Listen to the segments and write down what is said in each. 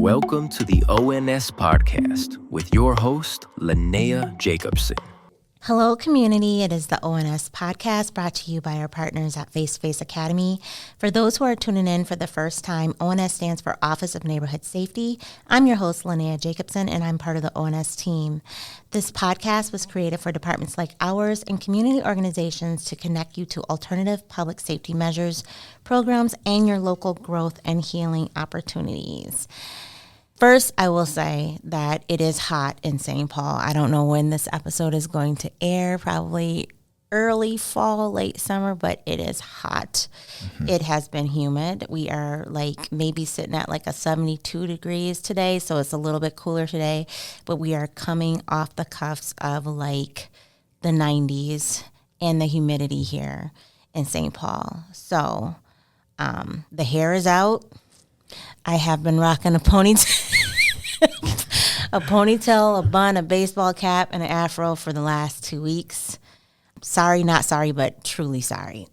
Welcome to the ONS podcast with your host, Linnea Jacobson. Hello, community. It is the ONS podcast brought to you by our partners at Face to Face Academy. For those who are tuning in for the first time, ONS stands for Office of Neighborhood Safety. I'm your host, Linnea Jacobson, and I'm part of the ONS team. This podcast was created for departments like ours and community organizations to connect you to alternative public safety measures, programs, and your local growth and healing opportunities. First, I will say that it is hot in St. Paul. I don't know when this episode is going to air, probably early fall, late summer, but it is hot. Mm-hmm. It has been humid. We are maybe sitting at a 72 degrees today, so it's a little bit cooler today, but we are coming off the cuffs of the 90s and the humidity here in St. Paul. So the hair is out. I have been rocking a ponytail, a bun, a baseball cap, and an afro for the last 2 weeks. Sorry, not sorry, but truly sorry.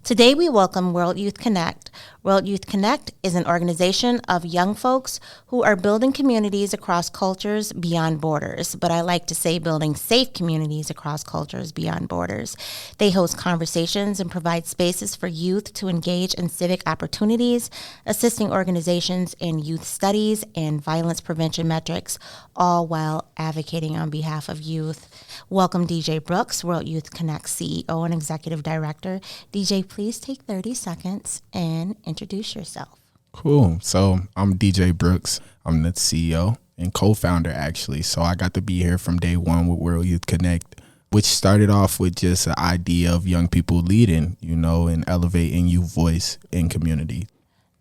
Today we welcome World Youth Connect. World Youth Connect is an organization of young folks who are building communities across cultures beyond borders, but I like to say building safe communities across cultures beyond borders. They host conversations and provide spaces for youth to engage in civic opportunities, assisting organizations in youth studies and violence prevention metrics, all while advocating on behalf of youth. Welcome DJ Brooks, World Youth Connect CEO and Executive Director. DJ, please take 30 seconds and introduce yourself. Cool. So I'm DJ Brooks. I'm the CEO and co-founder, actually. So I got to be here from day one with World Youth Connect, which started off with just an idea of young people leading, and elevating youth voice in community.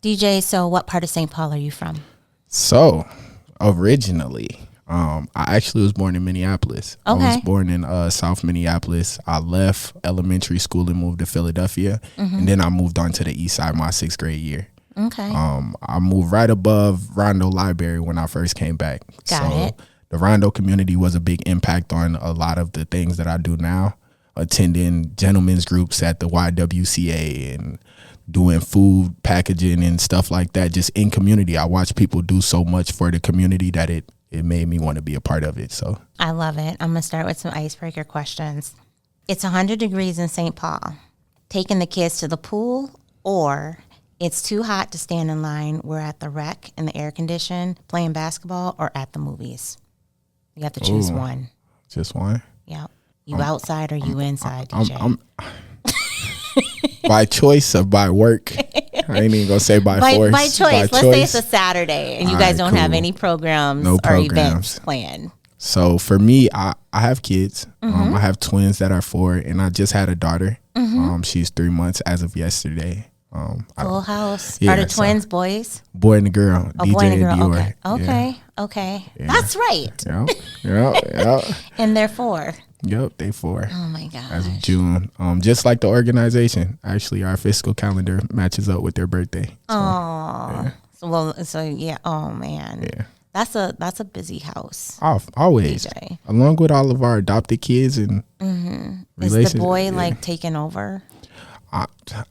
DJ, so what part of St. Paul are you from? So originally, I actually was born in Minneapolis. Okay. I was born in South Minneapolis. I left elementary school and moved to Philadelphia. Mm-hmm. And then I moved on to the east side my 6th grade year. Okay. I moved right above Rondo Library when I first came back. Got it. The Rondo community was a big impact on a lot of the things that I do now. Attending gentlemen's groups at the YWCA and doing food packaging and stuff like that, just in community. I watch people do so much for the community that it made me want to be a part of it. So I love it. I'm going to start with some icebreaker questions. It's 100 degrees in St. Paul. Taking the kids to the pool, or it's too hot to stand in line. We're at the rec in the air condition playing basketball, or at the movies. You have to choose one. Just one? Yep. You outside or you inside, DJ? I'm by choice or by work? I ain't even gonna say by force. By choice. Let's say it's a Saturday and you guys don't have any programs or events planned. So for me, I have kids. Mm-hmm. I have twins that are 4, and I just had a daughter. Mm-hmm. She's 3 months as of yesterday. Full house. Yeah, are the twins boys? Boy and a girl. A DJ boy and a girl. Dior. Okay. Yeah. That's right. Yep. And they're 4. Yep, they 4. Oh my gosh. As of June. Just like the organization. Actually, our fiscal calendar matches up with their birthday. So, yeah. Oh man. Yeah. That's a busy house. Always. DJ. Along with all of our adopted kids and Is the boy taking over?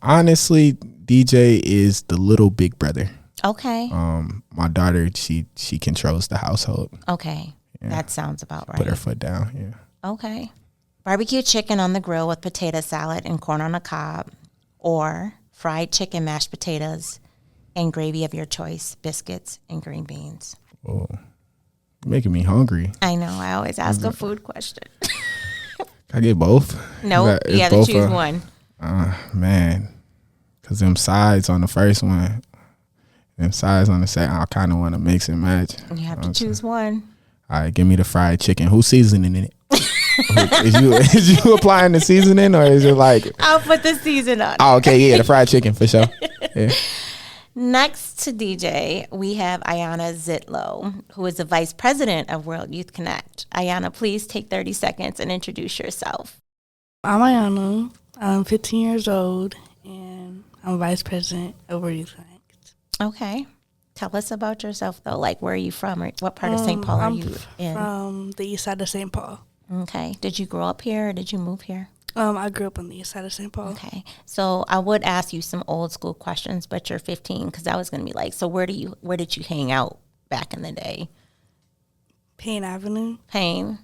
Honestly, DJ is the little big brother. Okay. My daughter, she controls the household. Okay. Yeah. That sounds about right. Put her foot down, yeah. Okay. Barbecue chicken on the grill with potato salad and corn on the cob, or fried chicken, mashed potatoes, and gravy of your choice, biscuits and green beans. Oh, making me hungry. I know. I always ask a food question. I get both? No, you have to choose one. Man, because them sides on the first one, them sides on the second, I kind of want to mix and match. You have to choose one. All right, give me the fried chicken. Who's seasoning it? Is you applying the seasoning, or is it I'll put the season on. Oh, okay, yeah, the fried chicken for sure. Yeah. Next to DJ, we have Ayana Zitlow, who is the Vice President of World Youth Connect. Ayana, please take 30 seconds and introduce yourself. I'm Ayana. I'm 15 years old, and I'm Vice President of World Youth Connect. Okay. Tell us about yourself, though. Where are you from? Or what part of St. Paul are you in? From the east side of St. Paul. Okay. Did you grow up here or did you move here? I grew up on the east side of St. Paul. Okay. So I would ask you some old school questions, but you're 15, because I was going to be so where did you hang out back in the day? Payne Avenue Payne.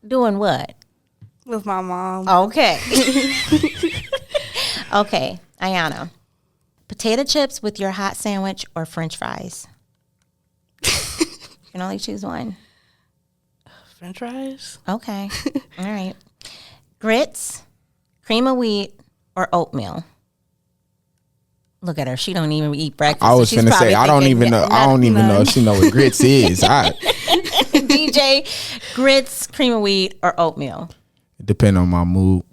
Doing what? with my mom. Okay. Okay, Ayana. Potato chips with your hot sandwich or French fries? You can only choose one. French fries. Okay. All right. Grits, cream of wheat, or oatmeal? Look at her. She don't even eat breakfast. I was so she's finna say probably I don't thinking even know. I don't even know if she know what grits is. DJ, grits, cream of wheat, or oatmeal? It depend on my mood.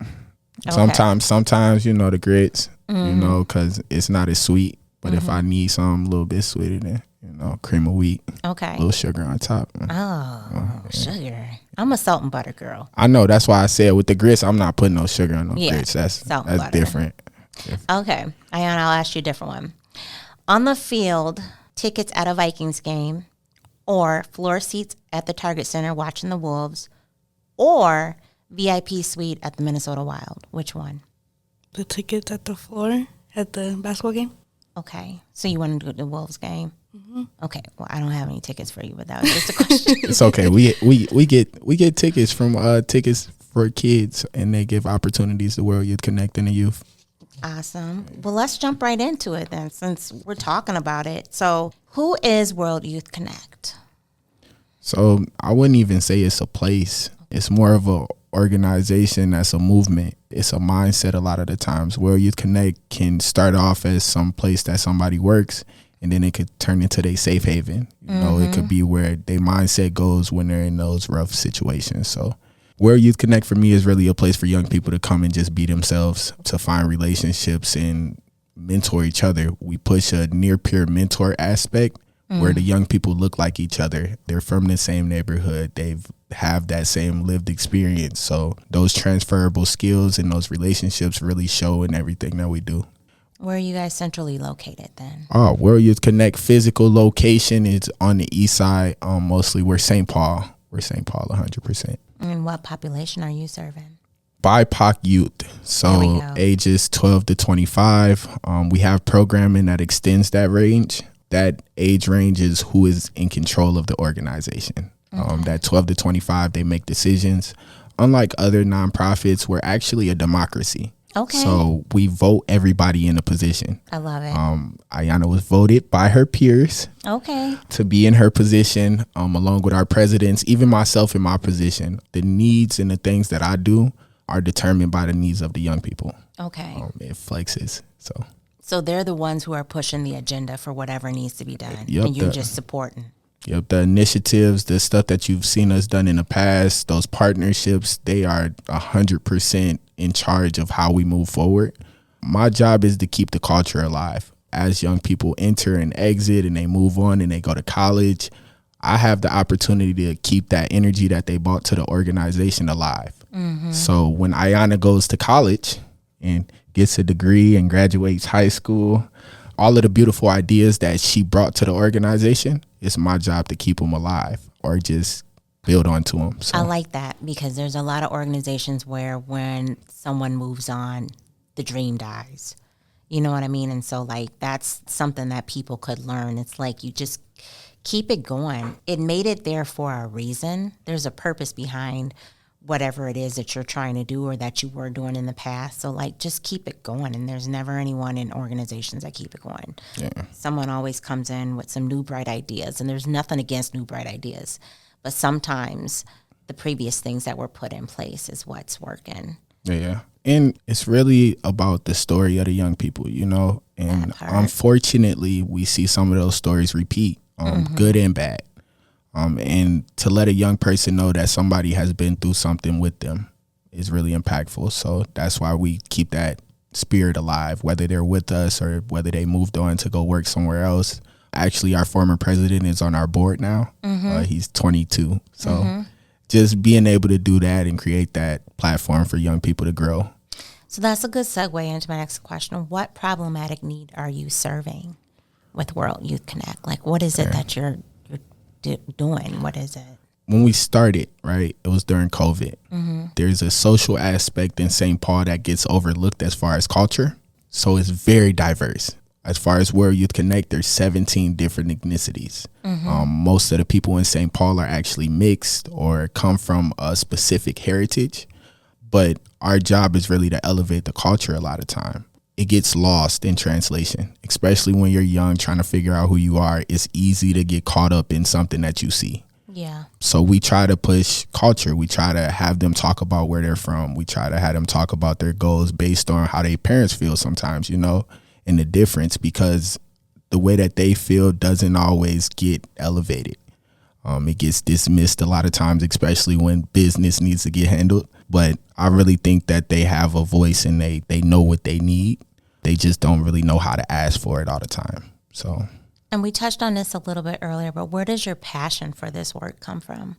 Okay. Sometimes you know the grits, you know, because it's not as sweet. But if I need something a little bit sweeter, then you know, cream of wheat, Okay. a little sugar on top. Oh, sugar. I'm a salt and butter girl. I know, that's why I said with the grits, I'm not putting no sugar on no Yeah, grits. That's salt and butter. different. Okay. Ayana, I'll ask you a different one. On the field, tickets at a Vikings game, or floor seats at the Target Center watching the Wolves, or VIP suite at the Minnesota Wild. Which one? The tickets at the floor at the basketball game. Okay. So you want to go to the Wolves game? Mm-hmm. Okay. Well, I don't have any tickets for you, but that was just a question. It's okay. We get tickets from tickets for kids, and they give opportunities to World Youth Connect and the youth. Awesome. Well, let's jump right into it then, since we're talking about it. So, who is World Youth Connect? So I wouldn't even say it's a place. It's more of a organization that's a movement. It's a mindset a lot of the times. World Youth Connect can start off as some place that somebody works, and then it could turn into their safe haven. You know, it could be where their mindset goes when they're in those rough situations. So World Youth Connect for me is really a place for young people to come and just be themselves, to find relationships and mentor each other. We push a near peer mentor aspect where the young people look like each other. They're from the same neighborhood. They've have that same lived experience. So those transferable skills and those relationships really show in everything that we do. Where are you guys centrally located then? Oh, World Youth Connect physical location is on the east side. Mostly we're St. Paul. We're St. Paul 100%. And what population are you serving? BIPOC youth, There we so go. ages 12 to 25. We have programming that extends that range. That age range is who is in control of the organization. That 12 to 25, they make decisions. Unlike other nonprofits, we're actually a democracy. Okay. So we vote everybody in a position. I love it. Ayana was voted by her peers Okay. to be in her position, along with our presidents, even myself in my position. The needs and the things that I do are determined by the needs of the young people. Okay. It flexes. So they're the ones who are pushing the agenda for whatever needs to be done. Yep, And you're just supporting. Yep, the initiatives, the stuff that you've seen us done in the past, those partnerships, they are 100% in charge of how we move forward. My job is to keep the culture alive. As young people enter and exit and they move on and they go to college, I have the opportunity to keep that energy that they brought to the organization alive. So when Ayana goes to college and gets a degree and graduates high school, all of the beautiful ideas that she brought to the organization, it's my job to keep them alive or just build onto them. So I like that because there's a lot of organizations where when someone moves on, the dream dies. You know what I mean? And so like that's something that people could learn. It's like you just keep it going. It made it there for a reason. There's a purpose behind whatever it is that you're trying to do or that you were doing in the past. So like just keep it going. And there's never anyone in organizations that keep it going. yeah. Someone always comes in with some new bright ideas, and there's nothing against new bright ideas. But sometimes the previous things that were put in place is what's working. Yeah. And it's really about the story of the young people, you know, and That part. unfortunately we see some of those stories repeat, good and bad. And to let a young person know that somebody has been through something with them is really impactful. So that's why we keep that spirit alive, whether they're with us or whether they moved on to go work somewhere else. Actually, our former president is on our board now. He's 22. So just being able to do that and create that platform for young people to grow. So that's a good segue into my next question. What problematic need are you serving with World Youth Connect? Like, what is it that you're doing? What is it? When we started, right, it was during COVID. There's a social aspect in St. Paul that gets overlooked as far as culture. So it's very diverse. As far as World Youth Connect, there's 17 different ethnicities. Most of the people in St. Paul are actually mixed or come from a specific heritage. But our job is really to elevate the culture a lot of time. It gets lost in translation, especially when you're young trying to figure out who you are. It's easy to get caught up in something that you see. Yeah. So we try to push culture. We try to have them talk about where they're from. We try to have them talk about their goals based on how their parents feel sometimes, and the difference, because the way that they feel doesn't always get elevated. It gets dismissed a lot of times, especially when business needs to get handled. But I really think that they have a voice and they know what they need. They just don't really know how to ask for it all the time. So. And we touched on this a little bit earlier, but where does your passion for this work come from?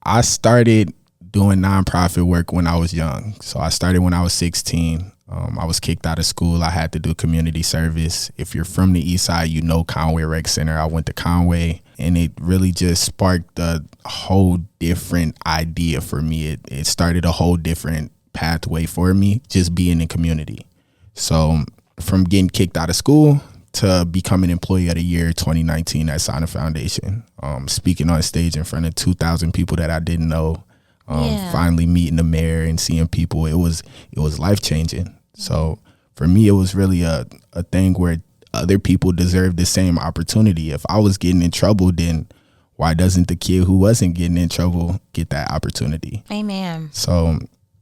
I started doing nonprofit work when I was young. So I started when I was 16. I was kicked out of school. I had to do community service. If you're from the East Side, Conway Rec Center. I went to Conway, and it really just sparked a whole different idea for me. It started a whole different pathway for me, just being in community. So from getting kicked out of school to becoming Employee of the Year 2019 at Sana Foundation, speaking on stage in front of 2,000 people that I didn't know, finally meeting the mayor and seeing people, it was life-changing. So for me, it was really a thing where other people deserve the same opportunity. If I was getting in trouble, then why doesn't the kid who wasn't getting in trouble get that opportunity? Amen. So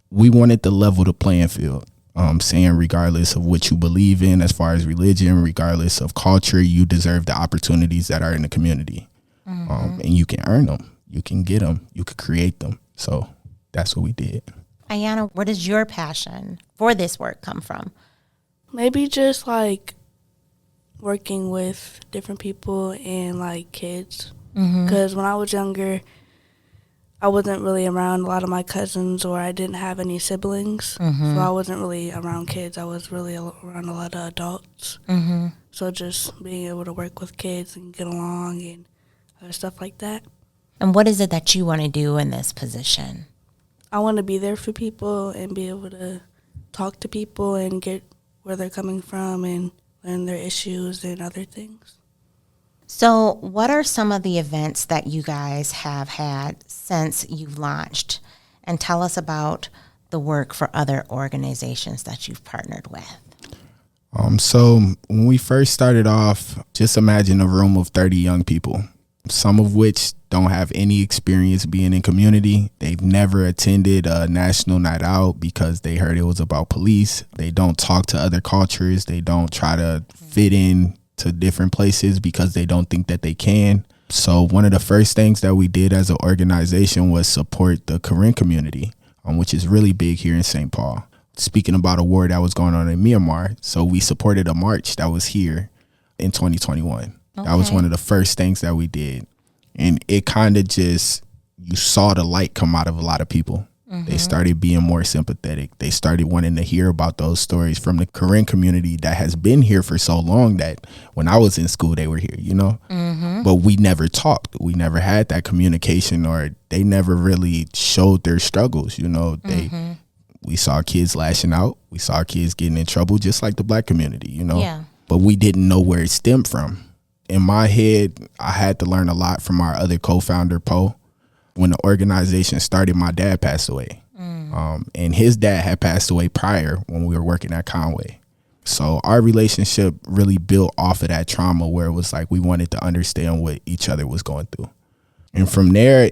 we wanted to level the playing field. Saying regardless of what you believe in as far as religion, regardless of culture, you deserve the opportunities that are in the community. And you can earn them. You can get them. You can create them. So that's what we did. Ayana, where does your passion for this work come from? Maybe just like working with different people and like kids. Because when I was younger, I wasn't really around a lot of my cousins, or I didn't have any siblings. So I wasn't really around kids. I was really around a lot of adults. So just being able to work with kids and get along and other stuff like that. And what is it that you want to do in this position? I want to be there for people and be able to talk to people and get where they're coming from and learn their issues and other things. So what are some of the events that you guys have had since you've launched? And tell us about the work for other organizations that you've partnered with. So when we first started off, just imagine a room of 30 young people, some of which don't have any experience being in community. They've never attended a national night out because they heard it was about police. They don't talk to other cultures. They don't try to fit in to different places because they don't think that they can. So one of the first things that we did as an organization was support the Karen community, which is really big here in St. Paul. Speaking about a war that was going on in Myanmar, so we supported a march that was here in 2021. That was one of the first things that we did. And it kind of just, you saw the light come out of a lot of people. They started being more sympathetic. They started wanting to hear about those stories from the Karen community that has been here for so long that when I was in school, they were here, But we never talked. We never had that communication, or they never really showed their struggles, We saw kids lashing out. We saw kids getting in trouble, just like the Black community, Yeah. But we didn't know where it stemmed from. In my head, I had to learn a lot from our other co-founder, Poe. When the organization started, my dad passed away. And his dad had passed away prior when we were working at Conway. So our relationship really built off of that trauma, where it was like we wanted to understand what each other was going through. And from there,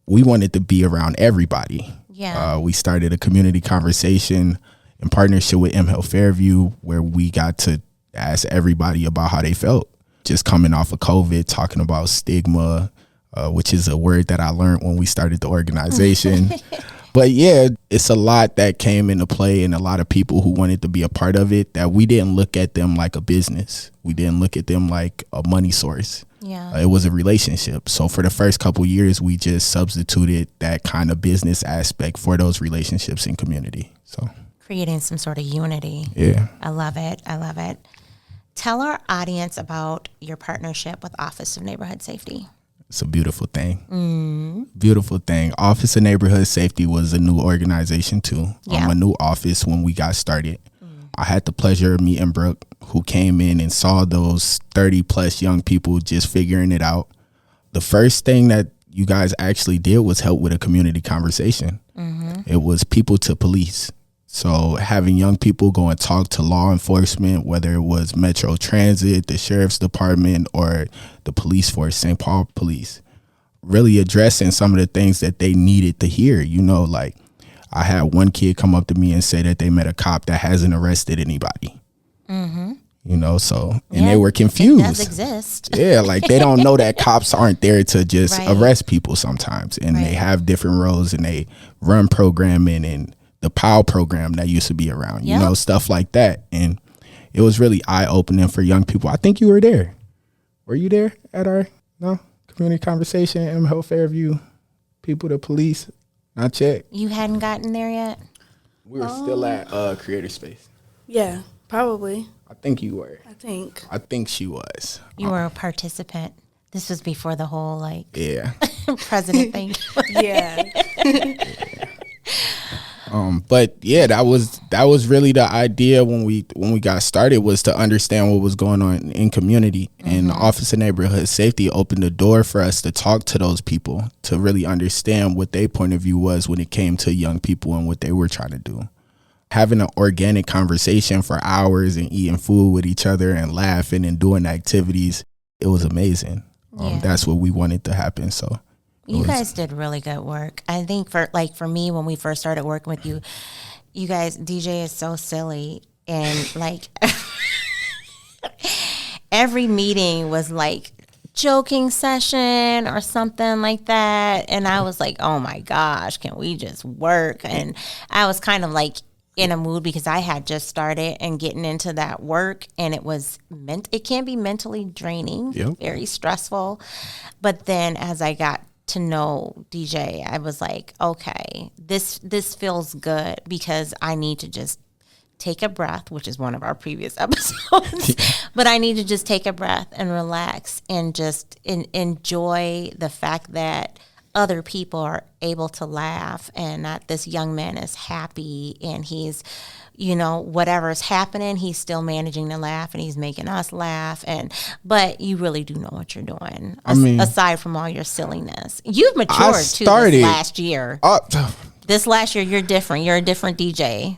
we wanted to be around everybody. Yeah. We started a community conversation in partnership with M Health Fairview, where we got to ask everybody about how they felt. Just coming off of COVID, talking about stigma, which is a word that I learned when we started the organization. But yeah, it's a lot that came into play, and a lot of people who wanted to be a part of it, that we didn't look at them like a business. We didn't look at them like a money source. Yeah. It was a relationship. So for the first couple years, we just substituted that kind of business aspect for those relationships in community. So Creating some sort of unity. yeah. I love it. I love it. Tell our audience about your partnership with Office of Neighborhood Safety. It's a beautiful thing. Beautiful thing. Office of Neighborhood Safety was a new organization too. Yeah. A new office when we got started. I had the pleasure of meeting Brooke, who came in and saw those 30 plus young people just figuring it out. The first thing that you guys actually did was help with a community conversation. It was people to police. So having young people go and talk to law enforcement, whether it was Metro Transit, the Sheriff's Department, or the police force, St. Paul Police, really addressing some of the things that they needed to hear. You know, like I had one kid come up to me and say that they met a cop that hasn't arrested anybody. You know, so, and they were confused. It does exist. Yeah, like they don't know that cops aren't there to just Right. arrest people sometimes. And Right. they have different roles, and they run programming and the POW program that used to be around, you Yep. know, stuff like that. And it was really eye-opening for young people. I think you were there. Were you there at our community conversation in Hill Fairview? People to police, not yet. You hadn't gotten there yet? We were still at Creator Space. Yeah, probably. I think you were. I think she was. You were a participant. This was before the whole Yeah. president thing. Yeah. But yeah, that was really the idea when we got started, was to understand what was going on in community. And the Office of Neighborhood Safety opened the door for us to talk to those people, to really understand what their point of view was when it came to young people and what they were trying to do. Having an organic conversation for hours and eating food with each other and laughing and doing activities, it was amazing. Yeah. That's what we wanted to happen. So You guys did really good work. I think for me, when we first started working with you, you guys, DJ is so silly. And like every meeting was like joking session or something like that. And I was like, oh my gosh, can we just work? And I was kind of like in a mood because I had just started and getting into that work, and it can be mentally draining, Yep. very stressful. But then as I got to know DJ, I was like, okay, this feels good, because I need to just take a breath, which is one of our previous episodes. But I need to just take a breath and relax and just enjoy the fact that other people are able to laugh, and that this young man is happy, and he's, you know, whatever's happening, he's still managing to laugh, and he's making us laugh. But you really do know what you're doing. I mean, aside from all your silliness, you've matured too this last year. This last year, you're different. You're a different DJ.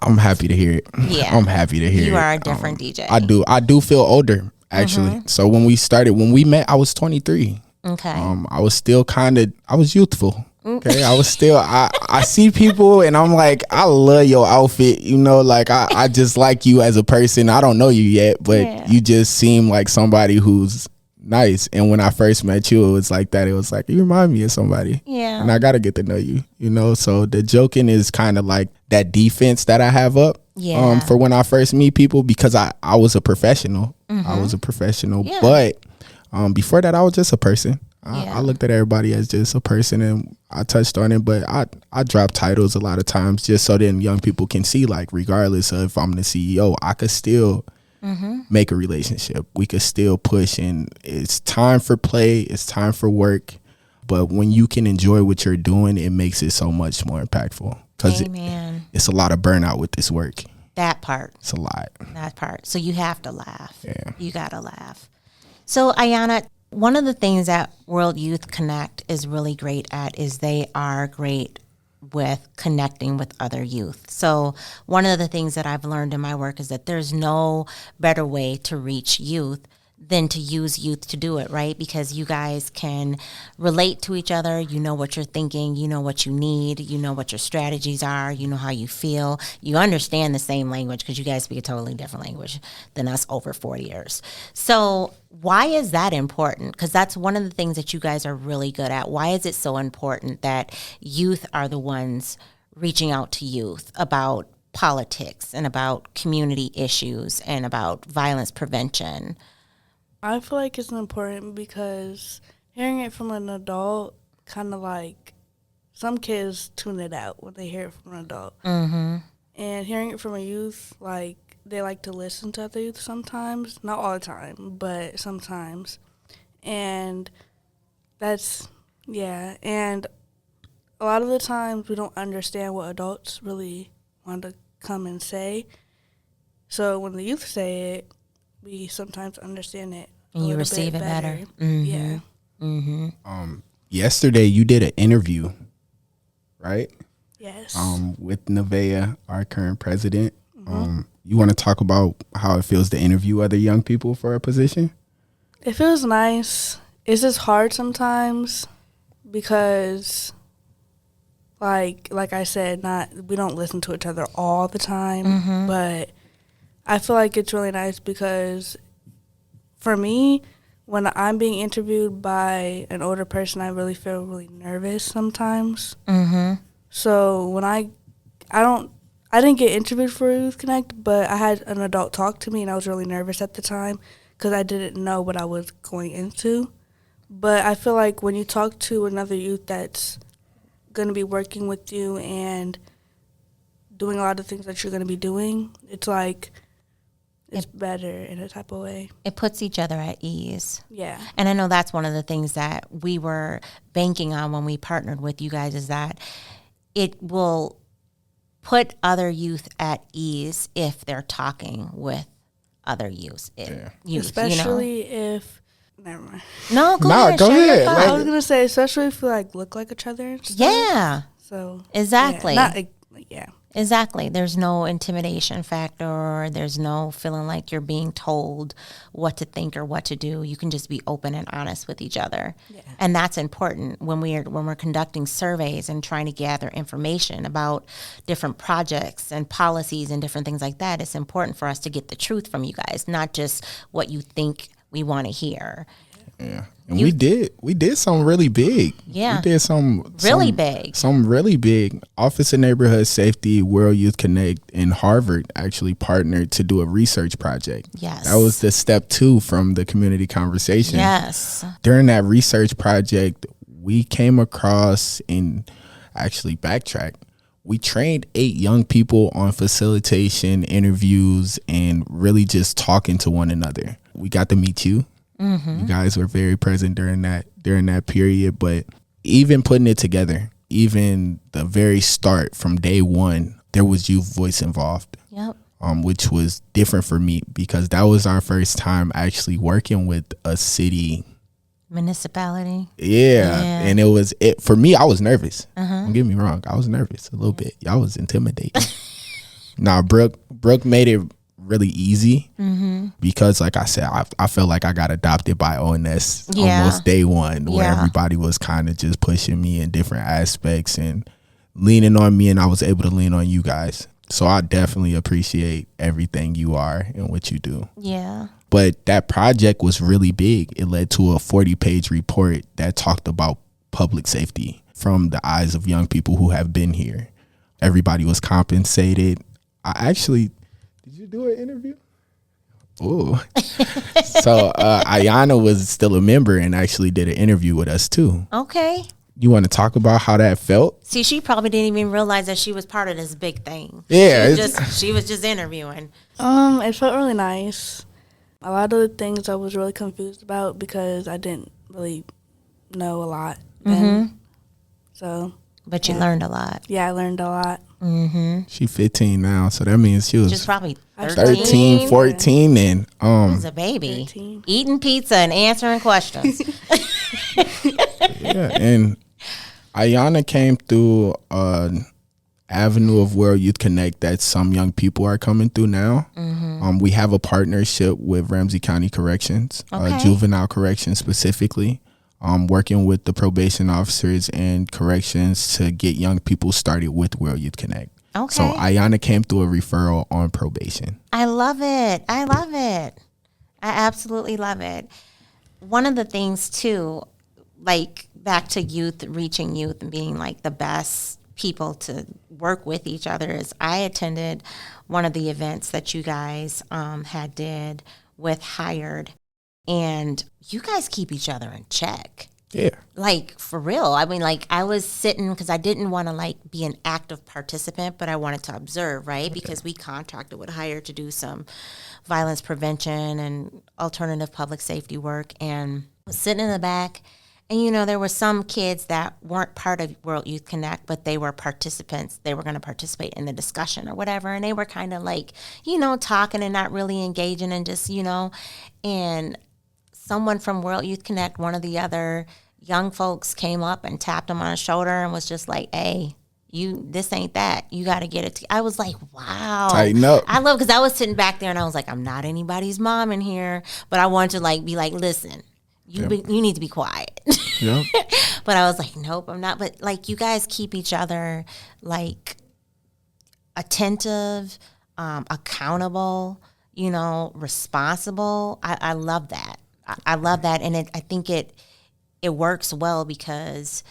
I'm happy to hear it. Yeah. I'm happy to hear it. You are a different DJ. I do feel older, actually. So when we met, I was 23. Okay. I was still I was youthful. Okay. I was still, I see people and I'm like, I love your outfit. You know, like I just like you as a person. I don't know you yet, but you just seem like somebody who's nice. And when I first met you, it was like that. It was like, you remind me of somebody. Yeah. And I got to get to know you, you know? So the joking is kind of like that defense that I have up. Yeah. For when I first meet people, because I was a professional. I was a professional. Yeah. But before that, I was just a person. Yeah. I looked at everybody as just a person, and I touched on it, but I drop titles a lot of times just so then young people can see, like, regardless of if I'm the CEO, I could still make a relationship. We could still push, and it's time for play. It's time for work. But when you can enjoy what you're doing, it makes it so much more impactful, because it's a lot of burnout with this work. That part. It's a lot. That part. So you have to laugh. Yeah. You got to laugh. So, Ayana, one of the things that World Youth Connect is really great at is they are great with connecting with other youth. So one of the things that I've learned in my work is that there's no better way to reach youth than to use youth to do it, right? Because you guys can relate to each other. You know what you're thinking. You know what you need. You know what your strategies are. You know how you feel. You understand the same language, because you guys speak a totally different language than us over 40 years. So why is that important? Because that's one of the things that you guys are really good at. Why is it so important that youth are the ones reaching out to youth about politics and about community issues and about violence prevention? I feel like it's important because hearing it from an adult, kind of like some kids tune it out when they hear it from an adult. Mm-hmm. And hearing it from a youth, like, they like to listen to other youth sometimes. Not all the time, but sometimes. And that's, and a lot of the times we don't understand what adults really want to come and say. So when the youth say it, we sometimes understand it. And you receive it better. Mm-hmm. Yeah. Mm-hmm. Yesterday you did an interview, right? Yes. With Nevaeh, our current president. You want to talk about how it feels to interview other young people for a position? It feels nice. It's just hard sometimes because, like I said, we don't listen to each other all the time. But I feel like it's really nice because, for me, when I'm being interviewed by an older person, I really feel really nervous sometimes. So when I didn't get interviewed for Youth Connect, but I had an adult talk to me, and I was really nervous at the time because I didn't know what I was going into. But I feel like when you talk to another youth that's going to be working with you and doing a lot of things that you're going to be doing, it's like it's better in a type of way. It puts each other at ease. Yeah. And I know that's one of the things that we were banking on when we partnered with you guys, is that it will put other youth at ease if they're talking with other youth. Especially if... Never mind. No, go ahead. Go ahead. I was going to say, especially if we look like each other and stuff. Yeah. So... Exactly. Yeah. Exactly. There's no intimidation factor. There's no feeling like you're being told what to think or what to do. You can just be open and honest with each other. Yeah. And that's important when we're conducting surveys and trying to gather information about different projects and policies and different things like that. It's important for us to get the truth from you guys, not just what you think we want to hear. Yeah. And we did something really big. Yeah. We did some really big. Office of Neighborhood Safety, World Youth Connect, and Harvard actually partnered to do a research project. Yes. That was the step 2 from the community conversation. Yes. During that research project, we came across, and actually backtrack, we trained 8 young people on facilitation, interviews, and really just talking to one another. We got to meet you. You guys were very present during that period, but even putting it together, even the very start from day one, there was youth voice involved. Yep. Which was different for me because that was our first time actually working with a city municipality. Yeah. And for me, I was nervous. Don't get me wrong, I was nervous a little bit. Y'all was intimidating. Nah, Brooke made it really easy because, like I said, I felt like I got adopted by ONS almost day one, where everybody was kind of just pushing me in different aspects and leaning on me, and I was able to lean on you guys. So I definitely appreciate everything you are and what you do. Yeah. But that project was really big. It led to a 40-page report that talked about public safety from the eyes of young people who have been here. Everybody was compensated. Did you do an interview? Oh, so Ayana was still a member and actually did an interview with us too. Okay. You want to talk about how that felt? See, she probably didn't even realize that she was part of this big thing. Yeah, she was just interviewing. It felt really nice. A lot of the things I was really confused about because I didn't really know a lot then. So, but you learned a lot. Yeah, I learned a lot. She's 15 now, so that means she was just probably 13, 14, and was a baby 13. Eating pizza and answering questions. Yeah, and Ayana came through an avenue of World Youth Connect that some young people are coming through now. We have a partnership with Ramsey County Corrections, juvenile corrections specifically, working with the probation officers and corrections to get young people started with World Youth Connect. Okay. So Ayana came through a referral on probation. I love it. I absolutely love it. One of the things too, like back to youth, reaching youth and being like the best people to work with each other, is I attended one of the events that you guys had did with Hired, and you guys keep each other in check. Yeah. Like, for real. I mean, like, I was sitting because I didn't want to, like, be an active participant, but I wanted to observe, right? Okay. Because we contracted with Hired to do some violence prevention and alternative public safety work, and I was sitting in the back, And, you know, there were some kids that weren't part of World Youth Connect, but they were participants. They were going to participate in the discussion or whatever. And they were kind of like, you know, talking and not really engaging and just, you know, and someone from World Youth Connect, one of the other young folks came up and tapped him on the shoulder and was just like, hey, this ain't that. You got to get it. I was like, wow. Tighten up. I love, because I was sitting back there and I was like, I'm not anybody's mom in here, but I wanted to like be like, listen, you need to be quiet. Yeah. But I was like, nope, I'm not. But like, you guys keep each other like attentive, accountable, you know, responsible. I love that. I love that. And I think it works well because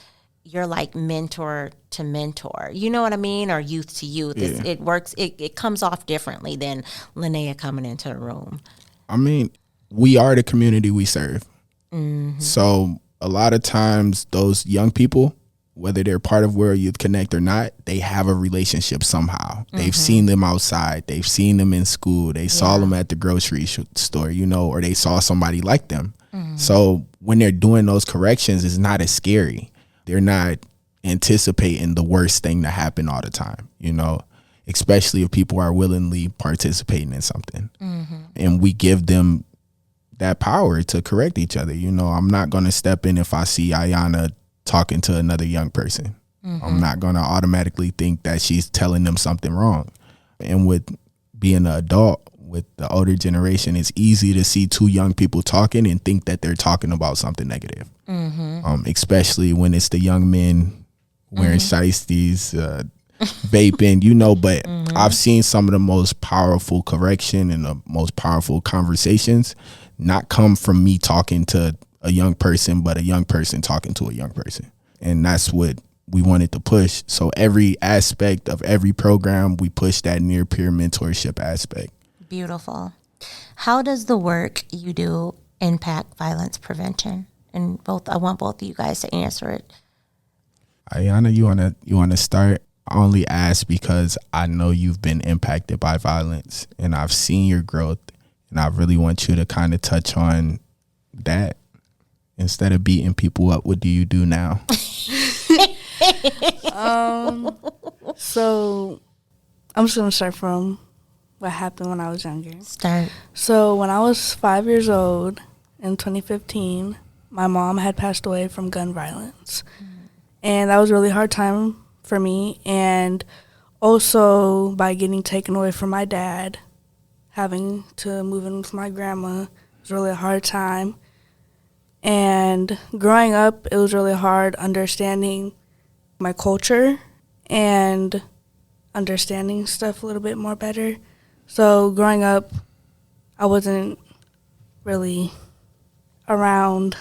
you're like mentor to mentor. You know what I mean? Or youth to youth. Yeah. It works. It comes off differently than Linnea coming into the room. I mean, we are the community we serve. Mm-hmm. So a lot of times those young people, whether they're part of World Youth Connect or not, they have a relationship somehow. Mm-hmm. They've seen them outside. They've seen them in school. They saw them at the grocery store, you know, or they saw somebody like them. Mm-hmm. So when they're doing those corrections, it's not as scary. They're not anticipating the worst thing to happen all the time, you know, especially if people are willingly participating in something. Mm-hmm. And we give them that power to correct each other. You know, I'm not going to step in if I see Ayana talking to another young person. Mm-hmm. I'm not going to automatically think that she's telling them something wrong. And with being an adult, with the older generation, it's easy to see two young people talking and think that they're talking about something negative. Mm-hmm. Especially when it's the young men wearing shiesties, vaping, you know, but I've seen some of the most powerful correction and the most powerful conversations not come from me talking to a young person, but a young person talking to a young person. And that's what we wanted to push. So every aspect of every program, we push that near peer mentorship aspect. Beautiful. How does the work you do impact violence prevention? And I want both of you guys to answer it. Ayana, you wanna start? I only ask because I know you've been impacted by violence and I've seen your growth, and I really want you to kind of touch on that. Instead of beating people up, what do you do now? So I'm just gonna start from what happened when I was younger. Start. So when I was 5 years old in 2015, my mom had passed away from gun violence. And that was a really hard time for me. And also by getting taken away from my dad, having to move in with my grandma, it was really a hard time. And growing up, it was really hard understanding my culture and understanding stuff a little bit more better. So growing up, I wasn't really around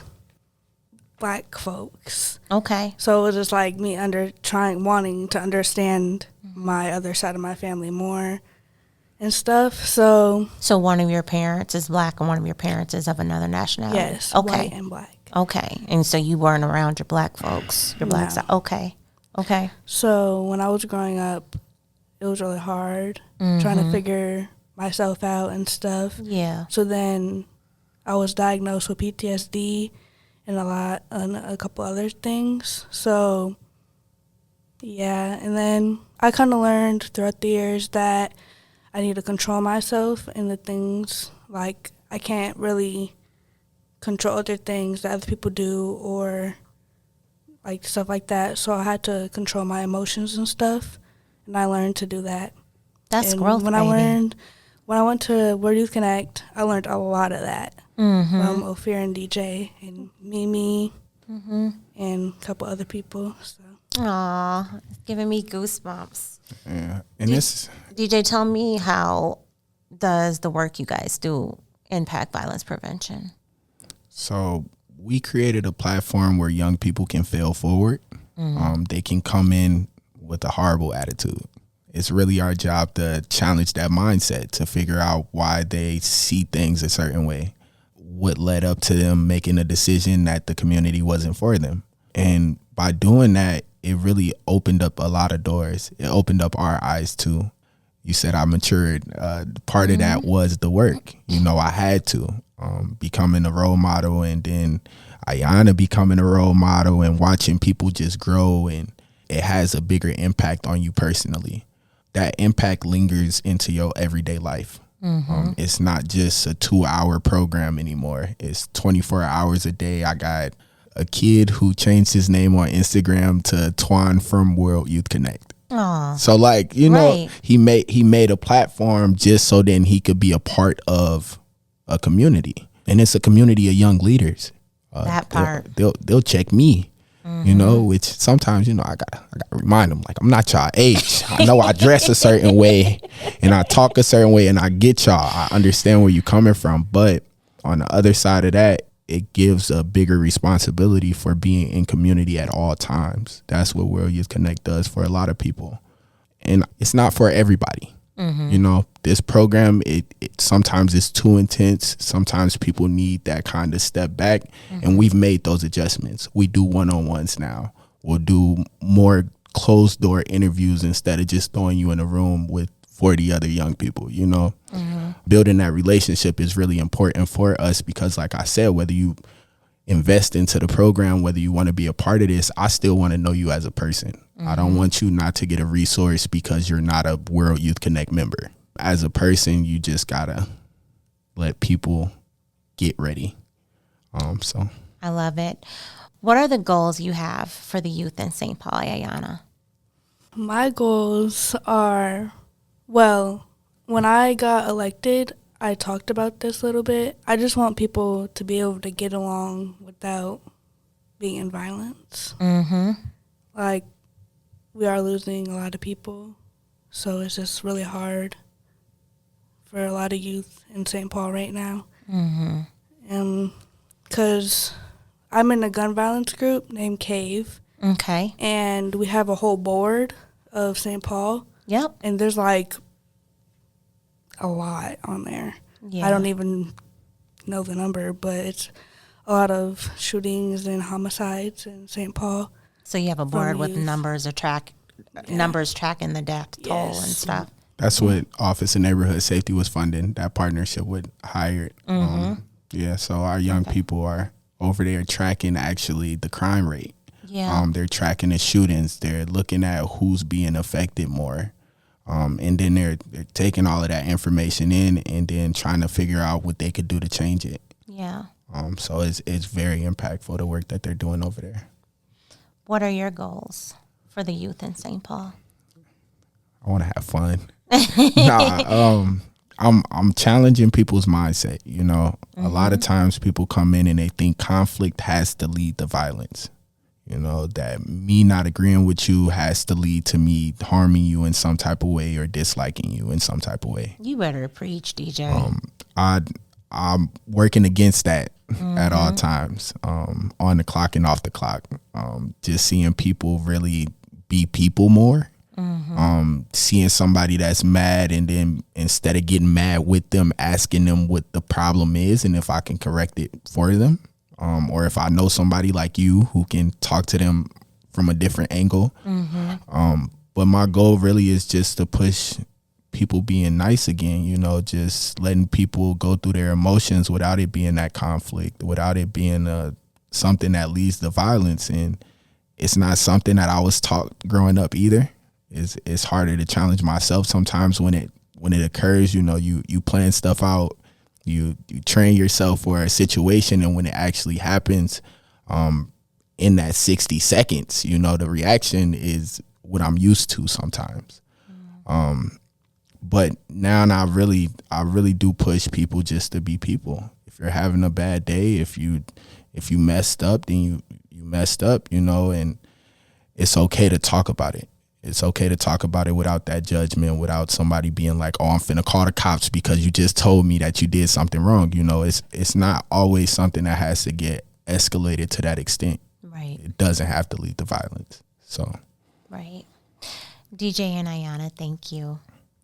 black folks. Okay. So it was just like me wanting to understand my other side of my family more and stuff. So one of your parents is black and one of your parents is of another nationality? Yes, okay. White and black. Okay. And so you weren't around your black folks, your black side. Okay. Okay. So when I was growing up, it was really hard trying to figure myself out and stuff. Yeah. So then I was diagnosed with PTSD and a couple other things. So yeah, and then I kind of learned throughout the years that I need to control myself and the things, like I can't really control other things that other people do or like stuff like that. So I had to control my emotions and stuff, and I learned to do that. That's and growth, when I went to World Youth Connect, I learned a lot of that from Ophir and DJ and Mimi and a couple other people. So. Aw, it's giving me goosebumps. Yeah, and DJ, tell me, how does the work you guys do impact violence prevention? So we created a platform where young people can fail forward. They can come in with a horrible attitude. It's really our job to challenge that mindset, to figure out why they see things a certain way, what led up to them making a decision that the community wasn't for them. And by doing that, it really opened up a lot of doors. It opened up our eyes too. You said I matured. Part of that was the work. You know, I had to becoming a role model, and then Ayana becoming a role model and watching people just grow, and it has a bigger impact on you personally. That impact lingers into your everyday life. It's not just a 2-hour program anymore. It's 24 hours a day. I got a kid who changed his name on Instagram to Twan from World Youth Connect. Aw. So like, you know, Right. he made a platform just so then he could be a part of a community. And it's a community of young leaders. That part. They'll check me, you know, which sometimes, you know, I gotta remind them, like, I'm not y'all age. I know I dress a certain way and I talk a certain way, and I get y'all. I understand where you're coming from. But on the other side of that, it gives a bigger responsibility for being in community at all times. That's what World Youth Connect does for a lot of people. And it's not for everybody. You know, this program, it sometimes it's too intense. Sometimes people need that kind of step back. And we've made those adjustments. We do one-on-ones now. We'll do more closed door interviews instead of just throwing you in a room with 40 other young people, you know. Building that relationship is really important for us because, like I said, whether you invest into the program, whether you want to be a part of this, I still want to know you as a person. I don't want you not to get a resource because you're not a World Youth Connect member. As a person, you just gotta let people get ready. So I love it. What are the goals you have for the youth in St. Paul, Ayana? My goals are, well, when I got elected, I talked about this a little bit. I just want people to be able to get along without being in violence. Like, we are losing a lot of people, so it's just really hard for a lot of youth in St. Paul right now. Because I'm in a gun violence group named CAVE. Okay. And we have a whole board of St. Paul. Yep. And there's like a lot on there. Yeah. I don't even know the number, but it's a lot of shootings and homicides in St. Paul. So you have a board with youth. numbers tracking the death toll and Yes. stuff. that's what Office of Neighborhood Safety was funding, that partnership with Hired. Yeah, so our young people are over there tracking actually the crime rate. Yeah. They're tracking the shootings. They're looking at who's being affected more. And then they're taking all of that information in and then trying to figure out what they could do to change it. Yeah. So it's very impactful, the work that they're doing over there. What are your goals for the youth in St. Paul? I want to have fun. I'm challenging people's mindset. You know, a lot of times people come in and they think conflict has to lead to violence. You know, that me not agreeing with you has to lead to me harming you in some type of way or disliking you in some type of way. You better preach, DJ. I'm working against that at all times, on the clock and off the clock. Just seeing people really be people more. Seeing somebody that's mad and then instead of getting mad with them, asking them what the problem is and if I can correct it for them. Or if I know somebody like you who can talk to them from a different angle. But my goal really is just to push people being nice again, you know, just letting people go through their emotions without it being that conflict, without it being something that leads to violence. And it's not something that I was taught growing up either. It's harder to challenge myself sometimes when it occurs. You know, you plan stuff out, you train yourself for a situation, and when it actually happens, in that 60 seconds, you know, the reaction is what I'm used to sometimes. But now I really do push people just to be people. If you're having a bad day, if you messed up, then you messed up, you know, and it's okay to talk about it. It's okay to talk about it without that judgment, without somebody being like, oh, I'm finna call the cops because you just told me that you did something wrong. You know, it's not always something that has to get escalated to that extent. Right. It doesn't have to lead to violence. So. Right. DJ and Ayana, thank you.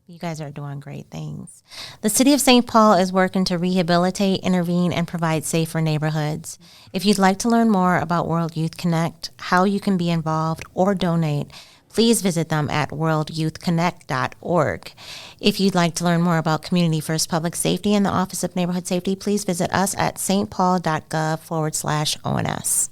You guys are doing great things. The City of St. Paul is working to rehabilitate, intervene, and provide safer neighborhoods. If you'd like to learn more about World Youth Connect, how you can be involved, or donate, please visit them at worldyouthconnect.org. If you'd like to learn more about Community First Public Safety and the Office of Neighborhood Safety, please visit us at stpaul.gov/ONS.